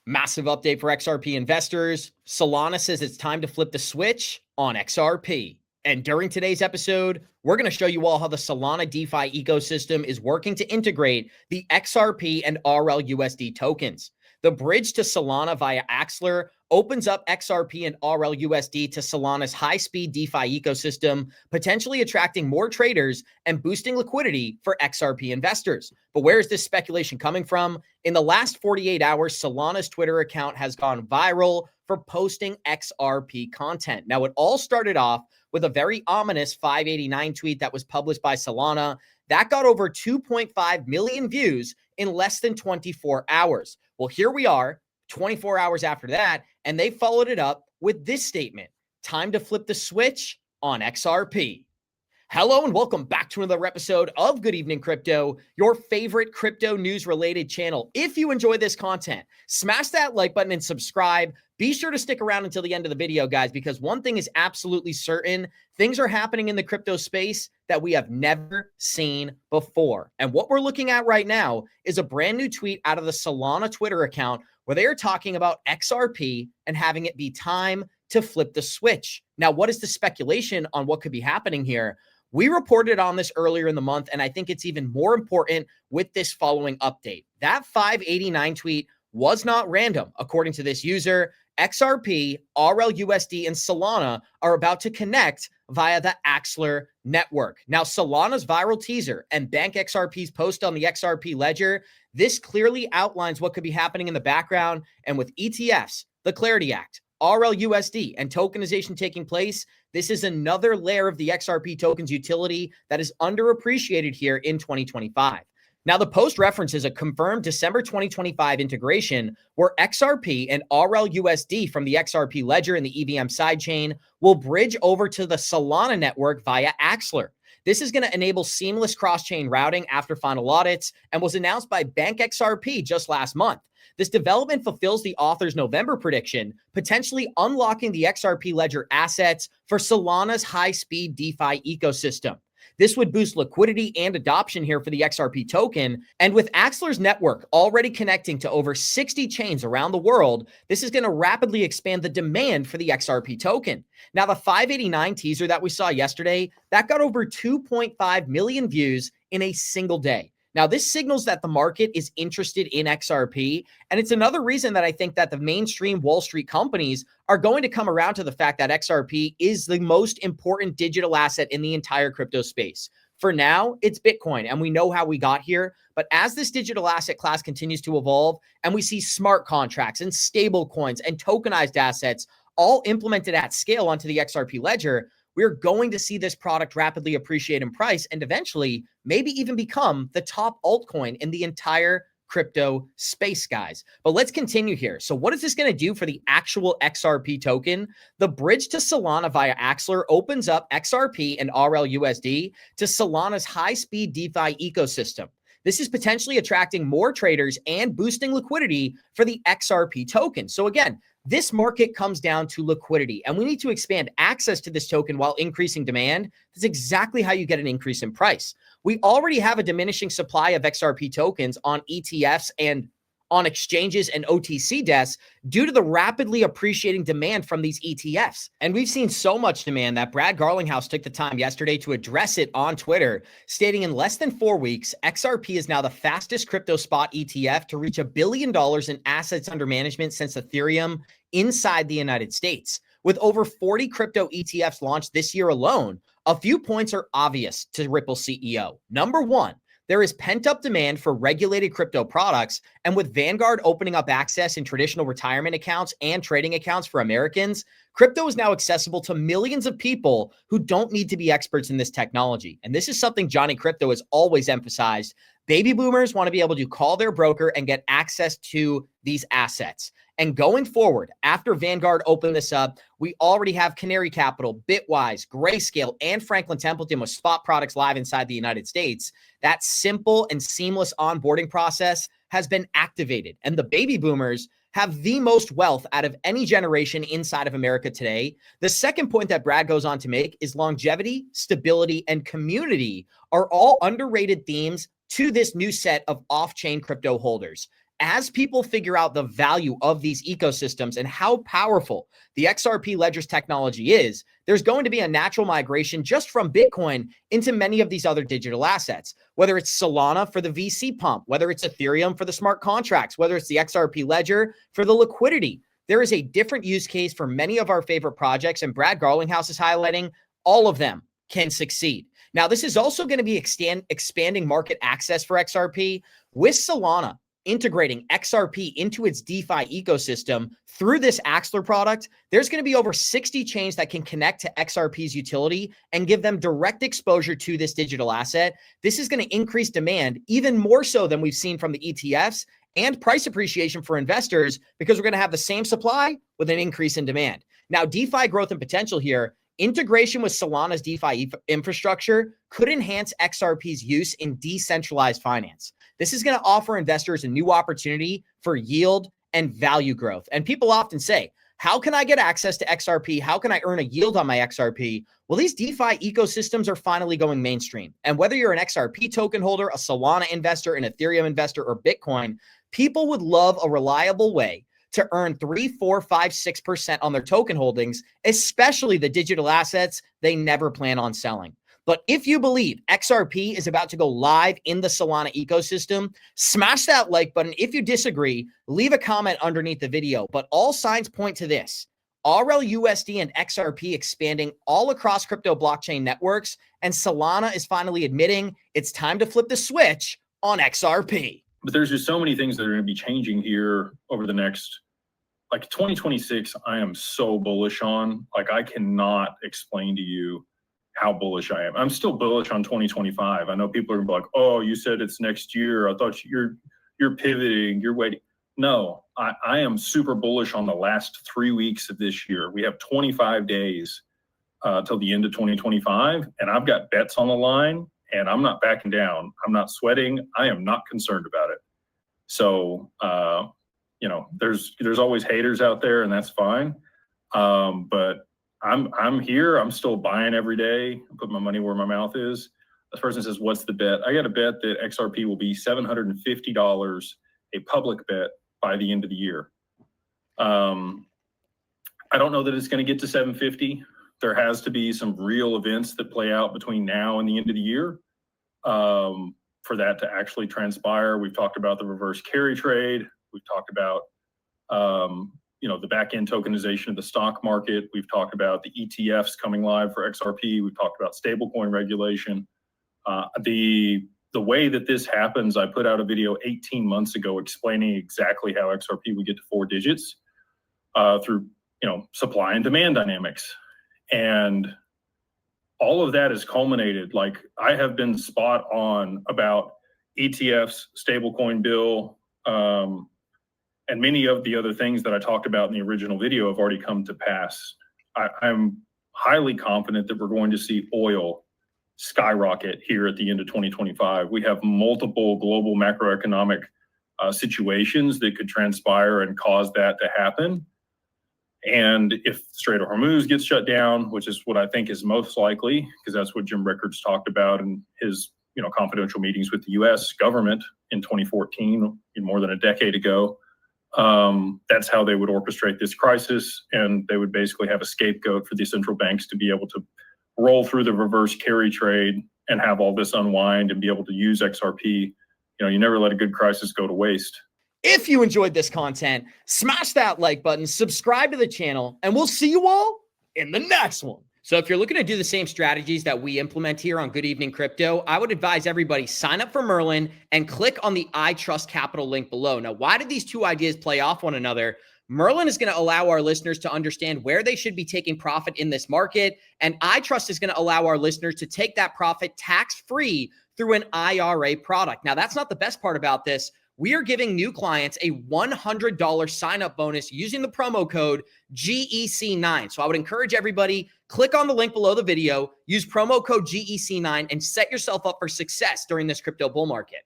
Massive update for XRP investors. Solana says it's time to flip the switch on XRP. And during today's episode, we're going to show you all how the Solana DeFi ecosystem is working to integrate the XRP and RLUSD tokens. The bridge to Solana via Axelar opens up XRP and RLUSD to Solana's high-speed DeFi ecosystem, potentially attracting more traders and boosting liquidity for XRP investors. But where is this speculation coming from? In the last 48 hours, Solana's Twitter account has gone viral for posting XRP content. Now, it all started off with a very ominous 589 tweet that was published by Solana. That got over 2.5 million views in less than 24 hours. Well, here we are, 24 hours after that, and they followed it up with this statement: time to flip the switch on XRP. Hello and welcome back to another episode of Good Evening Crypto, your favorite crypto news related channel. If you enjoy this content, smash that like button and subscribe. Be sure to stick around until the end of the video, guys, because one thing is absolutely certain: things are happening in the crypto space that we have never seen before. And what we're looking at right now is a brand new tweet out of the Solana Twitter account where they are talking about XRP and having it be time to flip the switch. Now, what is the speculation on what could be happening here? We reported on this earlier in the month, and I think it's even more important with this following update. That 589 tweet was not random. According to this user, XRP, RLUSD, and Solana are about to connect via the Axelar network. Now, Solana's viral teaser and Bank XRP's post on the XRP ledger, this clearly outlines what could be happening in the background. And with ETFs, the Clarity Act, RLUSD, and tokenization taking place, this is another layer of the XRP token's utility that is underappreciated here in 2025. Now, the post references a confirmed December 2025 integration where XRP and RLUSD from the XRP ledger and the EVM sidechain will bridge over to the Solana network via Axelar. This is going to enable seamless cross-chain routing after final audits and was announced by Bank XRP just last month. This development fulfills the author's November prediction, potentially unlocking the XRP ledger assets for Solana's high-speed DeFi ecosystem. This would boost liquidity and adoption here for the XRP token. And with Axelar's network already connecting to over 60 chains around the world, this is going to rapidly expand the demand for the XRP token. Now, the 589 teaser that we saw yesterday, that got over 2.5 million views in a single day. Now, this signals that the market is interested in XRP, and it's another reason that I think that the mainstream Wall Street companies are going to come around to the fact that XRP is the most important digital asset in the entire crypto space. For now, it's Bitcoin, and we know how we got here. But as this digital asset class continues to evolve, and we see smart contracts and stable coins and tokenized assets all implemented at scale onto the XRP ledger, we're going to see this product rapidly appreciate in price and eventually maybe even become the top altcoin in the entire crypto space, guys. But let's continue here. So what is this going to do for the actual XRP token? The bridge to Solana via Axelar opens up XRP and RLUSD to Solana's high-speed DeFi ecosystem. This is potentially attracting more traders and boosting liquidity for the XRP token. So again, this market comes down to liquidity, and we need to expand access to this token while increasing demand. That's exactly how you get an increase in price. We already have a diminishing supply of XRP tokens on ETFs and on exchanges and OTC desks due to the rapidly appreciating demand from these ETFs. And we've seen so much demand that Brad Garlinghouse took the time yesterday to address it on Twitter, stating in less than 4 weeks, XRP is now the fastest crypto spot ETF to reach $1 billion in assets under management since Ethereum inside the United States. With over 40 crypto ETFs launched this year alone, a few points are obvious to Ripple CEO. Number one, there is pent-up demand for regulated crypto products, and with Vanguard opening up access in traditional retirement accounts and trading accounts for Americans, crypto is now accessible to millions of people who don't need to be experts in this technology. And this is something Johnny Crypto has always emphasized. Baby boomers want to be able to call their broker and get access to these assets. And going forward, after Vanguard opened this up, we already have Canary Capital, Bitwise, Grayscale, and Franklin Templeton with spot products live inside the United States. That simple and seamless onboarding process has been activated, and the baby boomers have the most wealth out of any generation inside of America today. The second point that Brad goes on to make is longevity, stability, and community are all underrated themes to this new set of off-chain crypto holders. as people figure out the value of these ecosystems and how powerful the XRP ledger's technology is, there's going to be a natural migration just from Bitcoin into many of these other digital assets, whether it's Solana for the VC pump, whether it's Ethereum for the smart contracts, whether it's the XRP ledger for the liquidity. There is a different use case for many of our favorite projects, and Brad Garlinghouse is highlighting all of them can succeed. Now, this is also going to be expanding market access for XRP with Solana integrating XRP into its DeFi ecosystem through this Axelar product. There's going to be over 60 chains that can connect to XRP's utility and give them direct exposure to this digital asset. This is going to increase demand even more so than we've seen from the ETFs, and price appreciation for investors, because we're going to have the same supply with an increase in demand. Now, DeFi growth and potential here, integration with Solana's DeFi infrastructure could enhance XRP's use in decentralized finance. This is going to offer investors a new opportunity for yield and value growth. And people often say, how can I get access to XRP? How can I earn a yield on my XRP? Well, these DeFi ecosystems are finally going mainstream. And whether you're an XRP token holder, a Solana investor, an Ethereum investor, or Bitcoin, people would love a reliable way to earn 3, 4, 5, 6% on their token holdings, especially the digital assets they never plan on selling. But if you believe XRP is about to go live in the Solana ecosystem, smash that like button. If you disagree, leave a comment underneath the video. But all signs point to this: RLUSD and XRP expanding all across crypto blockchain networks, and Solana is finally admitting it's time to flip the switch on XRP. But there's just so many things that are going to be changing here over the next, like 2026, I am so bullish on. Like, I cannot explain to you how bullish I am. I'm still bullish on 2025. I know people are gonna be like, oh, you said it's next year. I thought you're pivoting, you're waiting. No, I am super bullish on the last 3 weeks of this year. We have 25 days till the end of 2025, and I've got bets on the line, and I'm not backing down. I'm not sweating. I am not concerned about it. So, you know, there's always haters out there, and that's fine. But I'm here. I'm still buying every day. I put my money where my mouth is. This person says, what's the bet? I got a bet that XRP will be $750, a public bet, by the end of the year. I don't know that it's going to get to 750. There has to be some real events that play out between now and the end of the year for that to actually transpire. We've talked about the reverse carry trade. We've talked about you know, the back-end tokenization of the stock market. We've talked about the ETFs coming live for XRP. We've talked about stablecoin regulation. The way that this happens, I put out a video 18 months ago explaining exactly how XRP would get to 4 digits through, you know, supply and demand dynamics. And all of that is culminated. Like, I have been spot on about ETFs, stablecoin bill, and many of the other things that I talked about in the original video have already come to pass. I'm highly confident that we're going to see oil skyrocket here at the end of 2025. We have multiple global macroeconomic situations that could transpire and cause that to happen. And if Strait of Hormuz gets shut down, which is what I think is most likely, because that's what Jim Rickards talked about in his, you know, confidential meetings with the U.S. government in 2014, more than a decade ago. That's how they would orchestrate this crisis, and they would basically have a scapegoat for the central banks to be able to roll through the reverse carry trade and have all this unwind and be able to use XRP. You know, you never let a good crisis go to waste. If you enjoyed this content, smash that like button, subscribe to the channel, and we'll see you all in the next one. So if you're looking to do the same strategies that we implement here on Good Evening Crypto, I would advise everybody sign up for Merlin and click on the ITrust Capital link below. Now, why did these two ideas play off one another? Merlin is going to allow our listeners to understand where they should be taking profit in this market, and ITrust is going to allow our listeners to take that profit tax-free through an IRA product. Now, that's not the best part about this. We are giving new clients a $100 sign-up bonus using the promo code GEC9. So I would encourage everybody, click on the link below the video, use promo code GEC9, and set yourself up for success during this crypto bull market.